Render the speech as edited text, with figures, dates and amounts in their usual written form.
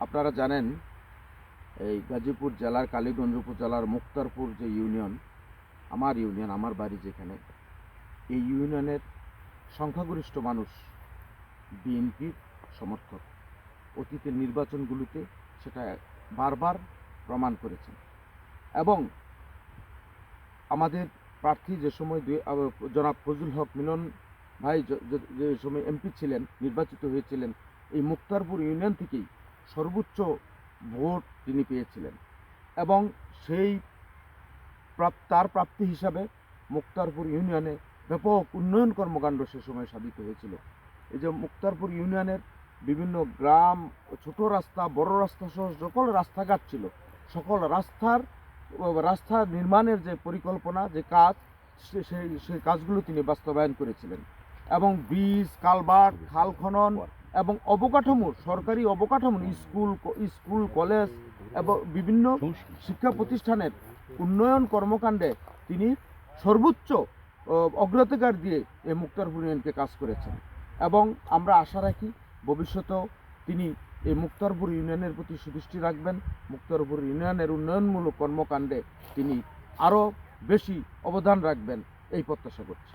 আপনারা জানেন এই গাজীপুর জেলার কালীগঞ্জ উপজেলার মুক্তারপুর যে ইউনিয়ন, আমার বাড়ি যেখানে, এই ইউনিয়নের সংখ্যাগরিষ্ঠ মানুষ বিএনপির সমর্থক। অতীতের নির্বাচনগুলোতে সেটা বারবার প্রমাণ করেছেন। এবং আমাদের প্রার্থী যে সময় জনাব ফজলুল হক মিলন ভাই যে সময় এমপি ছিলেন, নির্বাচিত হয়েছিলেন, এই মুক্তারপুর ইউনিয়ন থেকেই সর্বোচ্চ ভোট তিনি পেয়েছিলেন। এবং সেই তার প্রাপ্তি হিসাবে মুক্তারপুর ইউনিয়নে ব্যাপক উন্নয়ন কর্মকাণ্ড সে সময় সাধিত হয়েছিল। এই যে মুক্তারপুর ইউনিয়নের বিভিন্ন গ্রাম, ছোট রাস্তা, বড় রাস্তা সহ সকল রাস্তাঘাট ছিল, সকল রাস্তা নির্মাণের যে পরিকল্পনা, যে কাজ, সেই কাজগুলো তিনি বাস্তবায়ন করেছিলেন। এবং ব্রিজ, কালভার্ট, খাল খনন এবং অবকাঠামো, সরকারি অবকাঠামো, স্কুল, কলেজ এবং বিভিন্ন শিক্ষা প্রতিষ্ঠানের উন্নয়ন কর্মকাণ্ডে তিনি সর্বোচ্চ অগ্রাধিকার দিয়ে এই মুক্তারপুর ইউনিয়নকে কাজ করেছেন। এবং আমরা আশা রাখি ভবিষ্যতেও তিনি এই মুক্তারপুর ইউনিয়নের প্রতি সুদৃষ্টি রাখবেন। মুক্তারপুর ইউনিয়নের উন্নয়নমূলক কর্মকাণ্ডে তিনি আরও বেশি অবদান রাখবেন, এই প্রত্যাশা করছি।